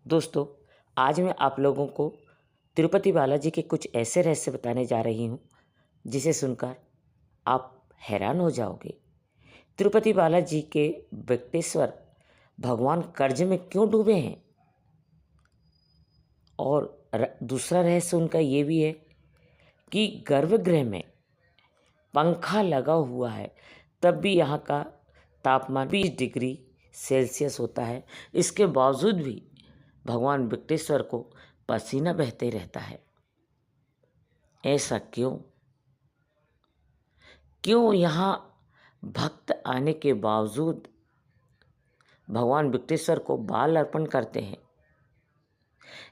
दोस्तों, आज मैं आप लोगों को तिरुपति बालाजी के कुछ ऐसे रहस्य बताने जा रही हूँ जिसे सुनकर आप हैरान हो जाओगे। तिरुपति बालाजी के वेंकटेश्वर भगवान कर्ज में क्यों डूबे हैं? और दूसरा रहस्य उनका ये भी है कि गर्भगृह में पंखा लगा हुआ है, तब भी यहाँ का तापमान 20 डिग्री सेल्सियस होता है। इसके बावजूद भी भगवान वेंकटेश्वर को पसीना बहते रहता है। ऐसा क्यों? क्यों यहाँ भक्त आने के बावजूद भगवान वेंकटेश्वर को बाल अर्पण करते हैं?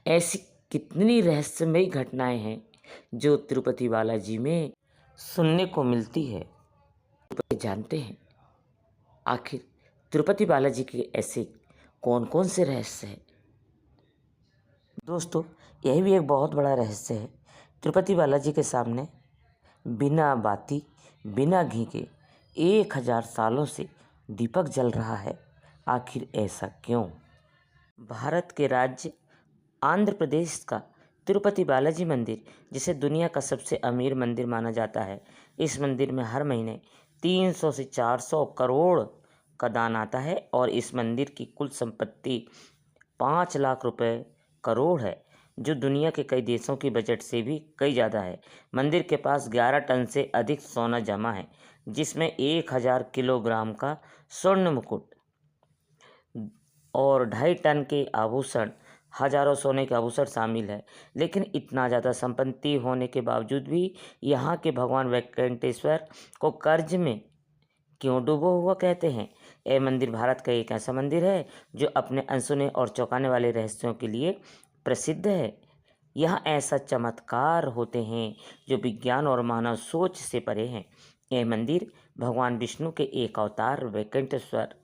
ऐसी कितनी रहस्यमयी घटनाएं हैं जो तिरुपति बालाजी में सुनने को मिलती है। जानते हैं आखिर तिरुपति बालाजी के ऐसे कौन कौन से रहस्य हैं? दोस्तों, यही भी एक बहुत बड़ा रहस्य है। तिरुपति बालाजी के सामने बिना बाती बिना घी के 1000 सालों से दीपक जल रहा है। आखिर ऐसा क्यों? भारत के राज्य आंध्र प्रदेश का तिरुपति बालाजी मंदिर, जिसे दुनिया का सबसे अमीर मंदिर माना जाता है, इस मंदिर में हर महीने 300 से 400 करोड़ का दान आता है और इस मंदिर की कुल संपत्ति 5 लाख रुपए करोड़ है, जो दुनिया के कई देशों की बजट से भी कई ज़्यादा है। मंदिर के पास 11 टन से अधिक सोना जमा है, जिसमें 1000 किलोग्राम का स्वर्ण मुकुट और 2.5 टन के आभूषण, हजारों सोने के आभूषण शामिल है। लेकिन इतना ज़्यादा संपत्ति होने के बावजूद भी यहाँ के भगवान वेंकटेश्वर को कर्ज में क्यों डूबा हुआ कहते हैं? यह मंदिर भारत का एक ऐसा मंदिर है जो अपने अनसुने और चौंकाने वाले रहस्यों के लिए प्रसिद्ध है। यहाँ ऐसा चमत्कार होते हैं जो विज्ञान और मानव सोच से परे हैं। यह मंदिर भगवान विष्णु के एक अवतार वेंकटेश्वर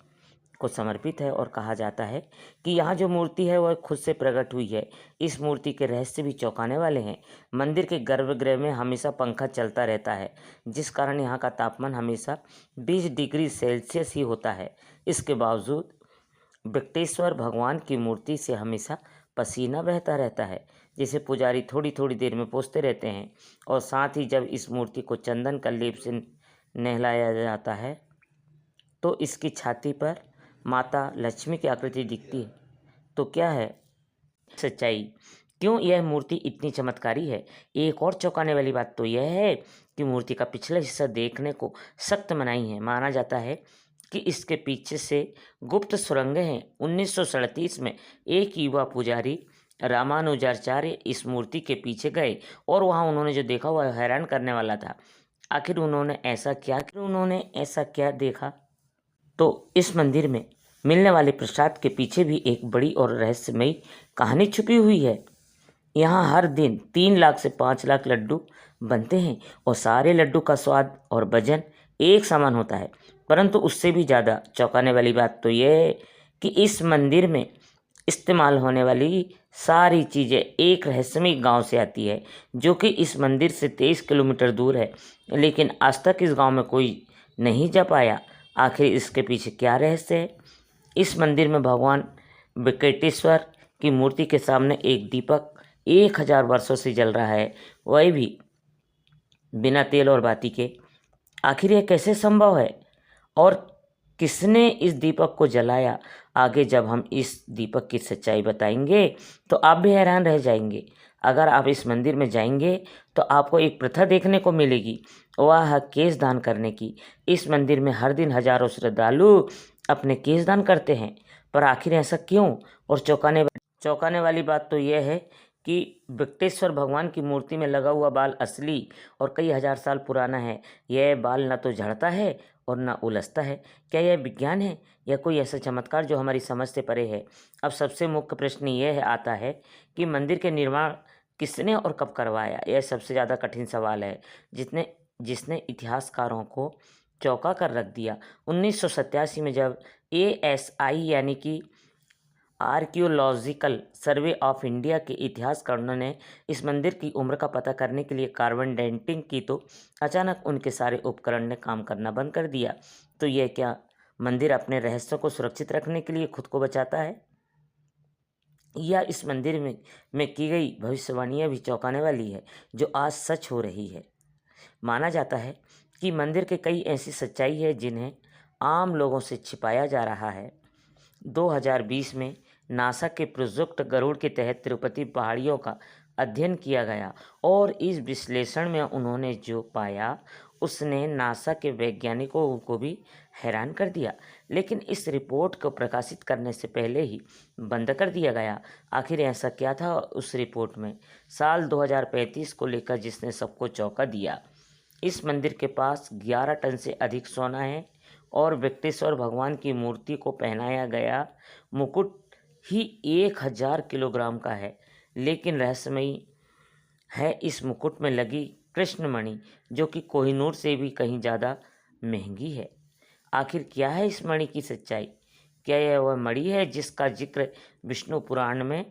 को समर्पित है और कहा जाता है कि यहाँ जो मूर्ति है वह खुद से प्रकट हुई है। इस मूर्ति के रहस्य भी चौंकाने वाले हैं। मंदिर के गर्भगृह में हमेशा पंखा चलता रहता है, जिस कारण यहाँ का तापमान हमेशा 20 डिग्री सेल्सियस ही होता है। इसके बावजूद वेंकटेश्वर भगवान की मूर्ति से हमेशा पसीना बहता रहता है, जिसे पुजारी थोड़ी थोड़ी देर में पोंछते रहते हैं। और साथ ही जब इस मूर्ति को चंदन का लेप से नहलाया जाता है तो इसकी छाती पर माता लक्ष्मी की आकृति दिखती है। तो क्या है सच्चाई? क्यों यह मूर्ति इतनी चमत्कारी है? एक और चौंकाने वाली बात तो यह है कि मूर्ति का पिछला हिस्सा देखने को सख्त मनाही है। माना जाता है कि इसके पीछे से गुप्त सुरंगें हैं। 1937 में एक युवा पुजारी रामानुजाचार्य इस मूर्ति के पीछे गए और वहाँ उन्होंने जो देखा वह हैरान करने वाला था। आखिर उन्होंने ऐसा क्या देखा? तो इस मंदिर में मिलने वाले प्रसाद के पीछे भी एक बड़ी और रहस्यमयी कहानी छुपी हुई है। यहाँ हर दिन 3 लाख से 5 लाख लड्डू बनते हैं और सारे लड्डू का स्वाद और वजन एक समान होता है। परंतु उससे भी ज़्यादा चौंकाने वाली बात तो यह है कि इस मंदिर में इस्तेमाल होने वाली सारी चीज़ें एक रहस्यमयी गांव से आती है, जो कि इस मंदिर से 23 किलोमीटर दूर है। लेकिन आज तक इस गांव में कोई नहीं जा पाया। आखिर इसके पीछे क्या रहस्य है? इस मंदिर में भगवान वेंकटेश्वर की मूर्ति के सामने एक दीपक 1000 वर्षों से जल रहा है, वह भी बिना तेल और बाती के। आखिर यह कैसे संभव है और किसने इस दीपक को जलाया? आगे जब हम इस दीपक की सच्चाई बताएंगे तो आप भी हैरान रह जाएंगे। अगर आप इस मंदिर में जाएंगे तो आपको एक प्रथा देखने को मिलेगी, वह है केश दान करने की। इस मंदिर में हर दिन हजारों श्रद्धालु अपने केश दान करते हैं। पर आखिर ऐसा क्यों? और चौंकाने वाली बात तो यह है कि वेंकटेश्वर भगवान की मूर्ति में लगा हुआ बाल असली और कई हजार साल पुराना है। यह बाल न तो झड़ता है और न उलझता है। क्या यह विज्ञान है या कोई ऐसा चमत्कार जो हमारी समझ से परे है? अब सबसे मुख्य प्रश्न यह आता है कि मंदिर के निर्माण किसने और कब करवाया? यह सबसे ज़्यादा कठिन सवाल है जिसने इतिहासकारों को चौंका कर रख दिया। 1987 में जब ASI यानी कि आर्कियोलॉजिकल सर्वे ऑफ इंडिया के इतिहासकारों ने इस मंदिर की उम्र का पता करने के लिए कार्बन डेटिंग की तो अचानक उनके सारे उपकरण ने काम करना बंद कर दिया। तो यह क्या मंदिर अपने रहस्यों को सुरक्षित रखने के लिए खुद को बचाता है? या इस मंदिर में की गई भविष्यवाणियाँ भी चौंकाने वाली है, जो आज सच हो रही है। माना जाता है कि मंदिर के कई ऐसी सच्चाई है जिन्हें आम लोगों से छिपाया जा रहा है। 2020 में नासा के प्रोजेक्ट गरुड़ के तहत तिरुपति पहाड़ियों का अध्ययन किया गया और इस विश्लेषण में उन्होंने जो पाया उसने नासा के वैज्ञानिकों को भी हैरान कर दिया, लेकिन इस रिपोर्ट को प्रकाशित करने से पहले ही बंद कर दिया गया। आखिर ऐसा क्या था उस रिपोर्ट में साल 2035 को लेकर जिसने सबको चौंका दिया? इस मंदिर के पास 11 टन से अधिक सोना है और वेंकटेश्वर भगवान की मूर्ति को पहनाया गया मुकुट ही 1000 किलोग्राम का है। लेकिन रहस्यमयी है इस मुकुट में लगी कृष्णमणि, जो कि कोहिनूर से भी कहीं ज़्यादा महंगी है। आखिर क्या है इस मणि की सच्चाई? क्या यह वह मणि है जिसका जिक्र विष्णु पुराण में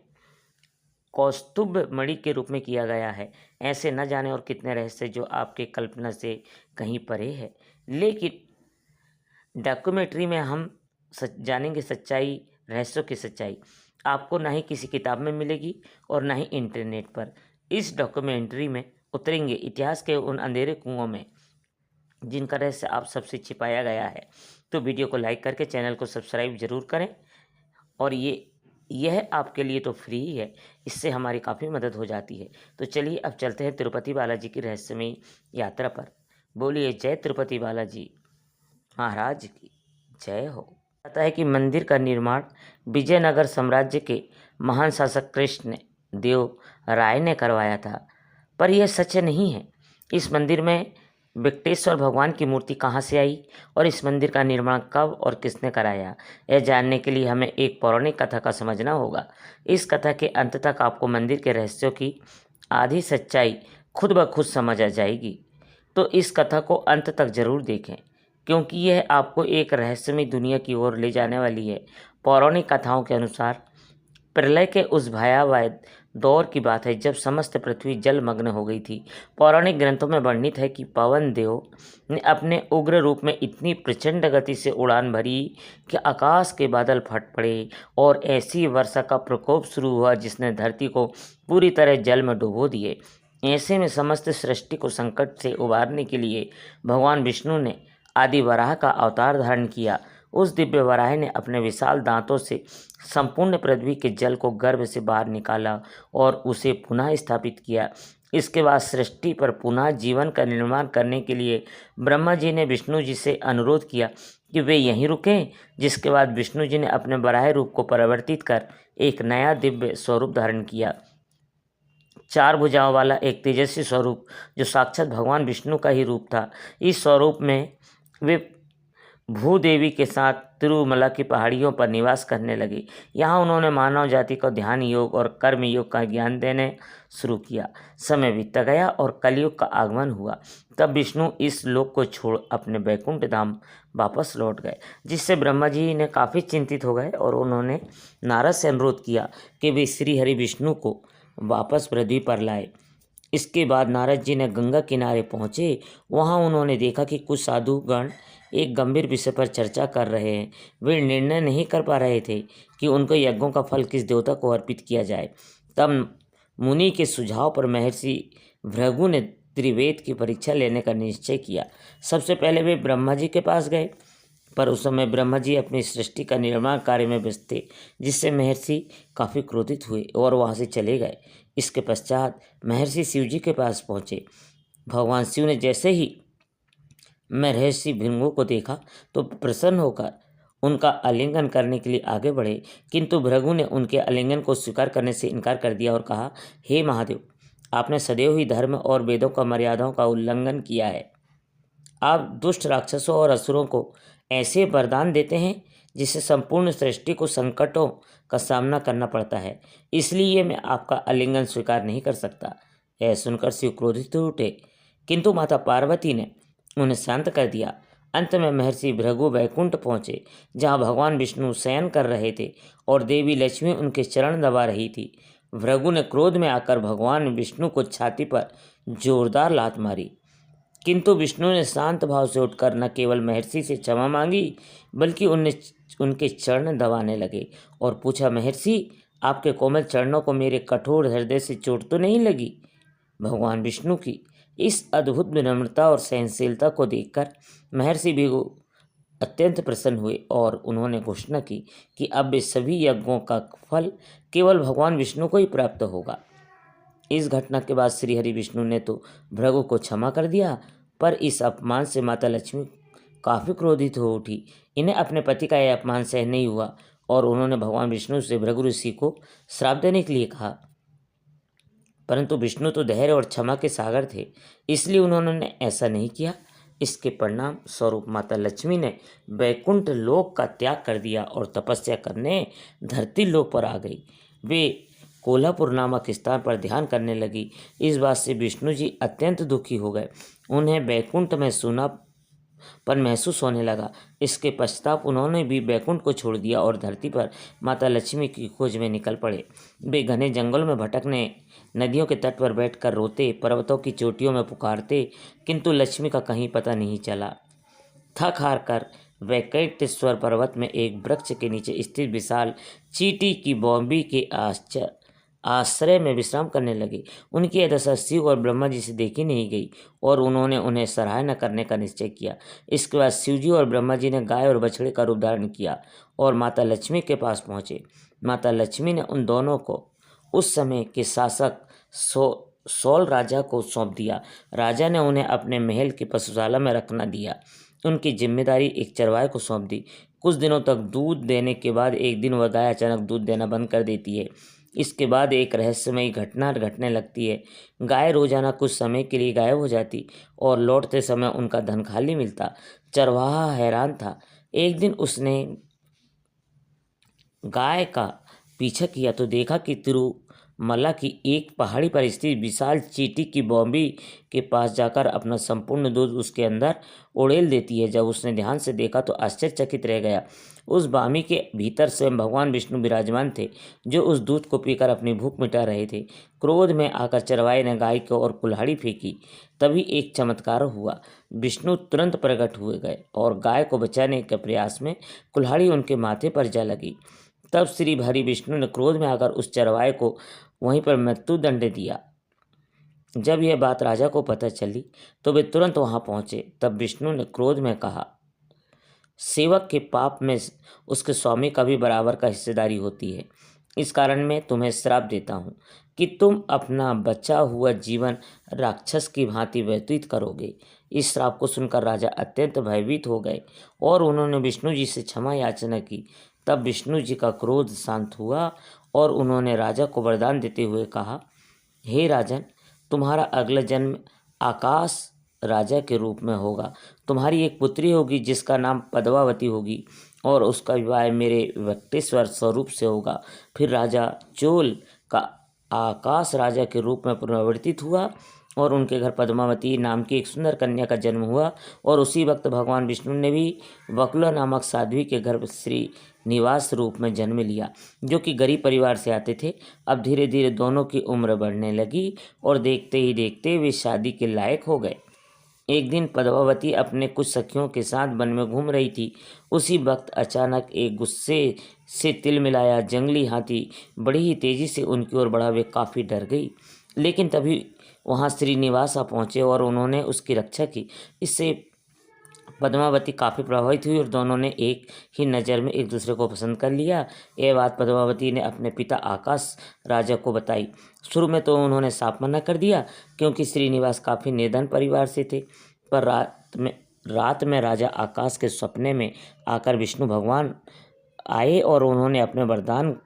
कौस्तुभ मणि के रूप में किया गया है? ऐसे न जाने और कितने रहस्य जो आपके कल्पना से कहीं परे है। लेकिन डॉक्यूमेंट्री में हम जानेंगे सच्चाई, रहस्यों की सच्चाई। आपको ना ही किसी किताब में मिलेगी और ना ही इंटरनेट पर। इस डॉक्यूमेंट्री में उतरेंगे इतिहास के उन अंधेरे कुओं में जिनका रहस्य आप सबसे छिपाया गया है। तो वीडियो को लाइक करके चैनल को सब्सक्राइब जरूर करें। और यह आपके लिए तो फ्री ही है, इससे हमारी काफ़ी मदद हो जाती है। तो चलिए अब चलते हैं तिरुपति बालाजी की रहस्यमयी यात्रा पर। बोलिए जय तिरुपति बालाजी महाराज की जय हो। पता है कि मंदिर का निर्माण विजयनगर साम्राज्य के महान शासक कृष्ण देव राय ने करवाया था, पर यह सच नहीं है। इस मंदिर में वेंकटेश्वर भगवान की मूर्ति कहाँ से आई और इस मंदिर का निर्माण कब और किसने कराया, यह जानने के लिए हमें एक पौराणिक कथा का समझना होगा। इस कथा के अंत तक आपको मंदिर के रहस्यों की आधी सच्चाई खुद ब खुद समझ आ जाएगी। तो इस कथा को अंत तक जरूर देखें, क्योंकि यह आपको एक रहस्यमय दुनिया की ओर ले जाने वाली है। पौराणिक कथाओं के अनुसार प्रलय के उस भयावह दौर की बात है जब समस्त पृथ्वी जलमग्न हो गई थी। पौराणिक ग्रंथों में वर्णित है कि पवन देव ने अपने उग्र रूप में इतनी प्रचंड गति से उड़ान भरी कि आकाश के बादल फट पड़े और ऐसी वर्षा का प्रकोप शुरू हुआ जिसने धरती को पूरी तरह जल में डुबो दिए। ऐसे में समस्त सृष्टि को संकट से उबारने के लिए भगवान विष्णु ने आदि वराह का अवतार धारण किया। उस दिव्य वराह ने अपने विशाल दांतों से संपूर्ण पृथ्वी के जल को गर्भ से बाहर निकाला और उसे पुनः स्थापित किया। इसके बाद सृष्टि पर पुनः जीवन का निर्माण करने के लिए ब्रह्मा जी ने विष्णु जी से अनुरोध किया कि वे यहीं रुकें, जिसके बाद विष्णु जी ने अपने वराह रूप को परिवर्तित कर एक नया दिव्य स्वरूप धारण किया। 4 भुजाओं वाला एक तेजस्वी स्वरूप जो साक्षात भगवान विष्णु का ही रूप था। इस स्वरूप में वे भूदेवी के साथ तिरुमला की पहाड़ियों पर निवास करने लगे। यहाँ उन्होंने मानव जाति को ध्यान योग और कर्म योग का ज्ञान देने शुरू किया। समय बीतता गया और कलयुग का आगमन हुआ। तब विष्णु इस लोक को छोड़ अपने वैकुंठ धाम वापस लौट गए, जिससे ब्रह्मा जी ने काफ़ी चिंतित हो गए और उन्होंने नारद से अनुरोध किया कि वे श्री हरि विष्णु को वापस पृथ्वी पर लाए। इसके बाद नारद जी ने गंगा किनारे पहुँचे। वहाँ उन्होंने देखा कि कुछ साधुगण एक गंभीर विषय पर चर्चा कर रहे हैं। वे निर्णय नहीं कर पा रहे थे कि उनको यज्ञों का फल किस देवता को अर्पित किया जाए। तब मुनि के सुझाव पर महर्षि भृगु ने त्रिवेद की परीक्षा लेने का निश्चय किया। सबसे पहले वे ब्रह्मा जी के पास गए, पर उस समय ब्रह्मा जी अपनी सृष्टि का निर्माण कार्य में व्यस्त थे, जिससे महर्षि काफ़ी क्रोधित हुए और वहाँ से चले गए। इसके पश्चात महर्षि शिव जी के पास पहुँचे। भगवान शिव ने जैसे ही महर्षि भृगु को देखा तो प्रसन्न होकर उनका आलिंगन करने के लिए आगे बढ़े, किंतु भृगु ने उनके आलिंगन को स्वीकार करने से इनकार कर दिया और कहा, हे महादेव, आपने सदैव ही धर्म और वेदों का मर्यादाओं का उल्लंघन किया है। आप दुष्ट राक्षसों और असुरों को ऐसे वरदान देते हैं जिससे संपूर्ण सृष्टि को संकटों का सामना करना पड़ता है, इसलिए मैं आपका आलिंगन स्वीकार नहीं कर सकता। यह सुनकर शिव क्रोधित उठे, किंतु माता पार्वती ने उन्हें शांत कर दिया। अंत में महर्षि भृगु वैकुंठ पहुँचे, जहाँ भगवान विष्णु शयन कर रहे थे और देवी लक्ष्मी उनके चरण दबा रही थी। भृगु ने क्रोध में आकर भगवान विष्णु को छाती पर जोरदार लात मारी, किंतु विष्णु ने शांत भाव से उठकर न केवल महर्षि से क्षमा मांगी, बल्कि उनके चरण दबाने लगे और पूछा, महर्षि, आपके कोमल चरणों को मेरे कठोर हृदय से चोट तो नहीं लगी? भगवान विष्णु की इस अद्भुत विनम्रता और सहनशीलता को देखकर महर्षि भृगु अत्यंत प्रसन्न हुए और उन्होंने घोषणा की कि अब वे सभी यज्ञों का फल केवल भगवान विष्णु को ही प्राप्त होगा। इस घटना के बाद श्री हरि विष्णु ने तो भृगु को क्षमा कर दिया, पर इस अपमान से माता लक्ष्मी काफी क्रोधित हो उठी। इन्हें अपने पति का यह अपमान सहन नहीं हुआ और उन्होंने भगवान विष्णु से भृगु ऋषि को श्राप देने के लिए कहा, परंतु विष्णु तो धैर्य और क्षमा के सागर थे, इसलिए उन्होंने ऐसा नहीं किया। इसके परिणाम स्वरूप माता लक्ष्मी ने वैकुंठ लोक का त्याग कर दिया और तपस्या करने धरती लोक पर आ गई। वे कोल्हापुर नामक स्थान पर ध्यान करने लगी। इस बात से विष्णु जी अत्यंत दुखी हो गए। उन्हें वैकुंठ में सूनापन महसूस होने लगा। इसके पश्चात उन्होंने भी वैकुंठ को छोड़ दिया और धरती पर माता लक्ष्मी की खोज में निकल पड़े। वे घने जंगलों में भटकने, नदियों के तट पर बैठकर रोते, पर्वतों की चोटियों में पुकारते, किंतु लक्ष्मी का कहीं पता नहीं चला। थक हार कर वैकुंठेश्वर पर्वत में एक वृक्ष के नीचे स्थित विशाल चींटी की बॉम्बी के आश्रय में विश्राम करने लगे। उनकी यह दशा शिव और ब्रह्मा जी से देखी नहीं गई और उन्होंने उन्हें सराहना करने का निश्चय किया। इसके बाद शिव जी और ब्रह्मा जी ने गाय और बछड़े का रूप धारण किया और माता लक्ष्मी के पास पहुँचे। माता लक्ष्मी ने उन दोनों को उस समय के शासक सौल राजा को सौंप दिया। राजा ने उन्हें अपने महल की पशुशाला में रखना दिया। उनकी जिम्मेदारी एक चरवाहे को सौंप दी। कुछ दिनों तक दूध देने के बाद एक दिन वह गाय अचानक दूध देना बंद कर देती है। इसके बाद एक रहस्यमयी घटना घटने लगती है। गाय रोजाना कुछ समय के लिए गायब हो जाती और लौटते समय उनका धन खाली मिलता। चरवाहा हैरान था। एक दिन उसने गाय का पीछा किया तो देखा कि तिरुमला की एक पहाड़ी पर स्थित विशाल चींटी की बॉम्बी के पास जाकर अपना संपूर्ण दूध उसके अंदर उड़ेल देती है। जब उसने ध्यान से देखा तो आश्चर्यचकित रह गया। उस बामी के भीतर स्वयं भगवान विष्णु विराजमान थे, जो उस दूध को पीकर अपनी भूख मिटा रहे थे। क्रोध में आकर चरवाहे ने गाय को और कुल्हाड़ी फेंकी। तभी एक चमत्कार हुआ। विष्णु तुरंत प्रकट हुए गए और गाय को बचाने के प्रयास में कुल्हाड़ी उनके माथे पर जा लगी। तब श्री हरि विष्णु ने क्रोध में आकर उस चरवाहे को वहीं पर मृत्युदंड दिया। जब यह बात राजा को पता चली तो वे तुरंत वहां पहुंचे। तब विष्णु ने क्रोध में कहा, सेवक के पाप में उसके स्वामी का भी बराबर का हिस्सेदारी होती है। इस कारण मैं तुम्हें श्राप देता हूँ कि तुम अपना बचा हुआ जीवन राक्षस की भांति व्यतीत करोगे। इस श्राप को सुनकर राजा अत्यंत भयभीत हो गए और उन्होंने विष्णु जी से क्षमा याचना की। तब विष्णु जी का क्रोध शांत हुआ और उन्होंने राजा को वरदान देते हुए कहा, हे राजन, तुम्हारा अगला जन्म आकाश राजा के रूप में होगा। तुम्हारी एक पुत्री होगी जिसका नाम पद्मावती होगी और उसका विवाह मेरे वैकुंठेश्वर स्वरूप से होगा। फिर राजा चोल का आकाश राजा के रूप में पुनरावर्तित हुआ और उनके घर पद्मावती नाम की एक सुंदर कन्या का जन्म हुआ और उसी वक्त भगवान विष्णु ने भी वकुला नामक साध्वी के घर श्री निवास रूप में जन्म लिया, जो कि गरीब परिवार से आते थे। अब धीरे धीरे दोनों की उम्र बढ़ने लगी और देखते ही देखते वे शादी के लायक हो गए। एक दिन पद्मावती अपने कुछ सखियों के साथ वन में घूम रही थी। उसी वक्त अचानक एक गुस्से से तिलमिलाया जंगली हाथी बड़ी ही तेजी से उनकी ओर बढ़ा। वे काफ़ी डर गई, लेकिन तभी वहां श्रीनिवास आ पहुंचे और उन्होंने उसकी रक्षा की। इससे पद्मावती काफ़ी प्रभावित हुई और दोनों ने एक ही नज़र में एक दूसरे को पसंद कर लिया। यह बात पद्मावती ने अपने पिता आकाश राजा को बताई। शुरू में तो उन्होंने साफ मना कर दिया, क्योंकि श्रीनिवास काफ़ी निर्धन परिवार से थे। पर रात में राजा आकाश के सपने में आकर विष्णु भगवान आए और उन्होंने अपने वरदान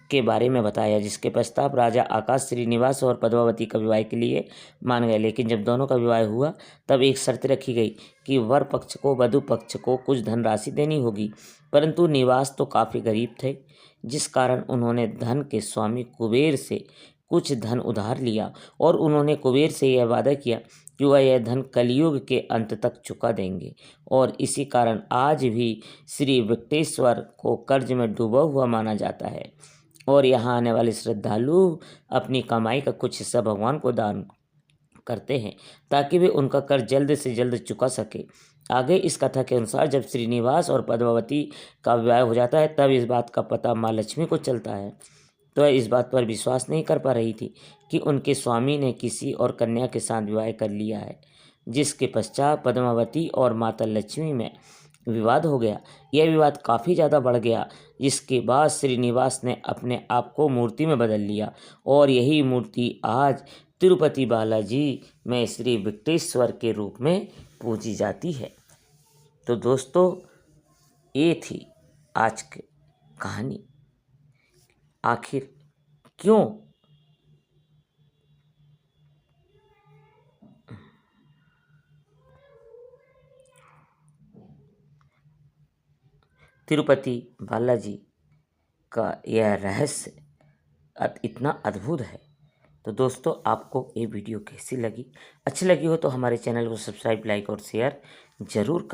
के बारे में बताया, जिसके पश्चात राजा आकाश श्रीनिवास और पद्मावती का विवाह के लिए मान गए। लेकिन जब दोनों का विवाह हुआ तब एक शर्त रखी गई कि वर पक्ष को वधु पक्ष को कुछ धनराशि देनी होगी। परंतु निवास तो काफ़ी गरीब थे, जिस कारण उन्होंने धन के स्वामी कुबेर से कुछ धन उधार लिया और उन्होंने कुबेर से यह वादा किया कि वह यह धन कलयुग के अंत तक चुका देंगे। और इसी कारण आज भी श्री वेंकटेश्वर को कर्ज में डूबा हुआ माना जाता है और यहाँ आने वाले श्रद्धालु अपनी कमाई का कुछ हिस्सा भगवान को दान करते हैं, ताकि वे उनका कर्ज जल्द से जल्द चुका सके। आगे इस कथा के अनुसार जब श्रीनिवास और पद्मावती का विवाह हो जाता है, तब इस बात का पता माँ लक्ष्मी को चलता है। तो वह इस बात पर विश्वास नहीं कर पा रही थी कि उनके स्वामी ने किसी और कन्या के साथ विवाह कर लिया है, जिसके पश्चात पद्मावती और माता लक्ष्मी में विवाद हो गया। यह विवाद काफ़ी ज़्यादा बढ़ गया, जिसके बाद श्रीनिवास ने अपने आप को मूर्ति में बदल लिया और यही मूर्ति आज तिरुपति बालाजी में श्री विकटेश्वर के रूप में पूजी जाती है। तो दोस्तों, ये थी आज की कहानी। आखिर क्यों तिरुपति बालाजी का यह रहस्य इतना अद्भुत है। तो दोस्तों, आपको ये वीडियो कैसी लगी? अच्छी लगी हो तो हमारे चैनल को सब्सक्राइब, लाइक और शेयर ज़रूर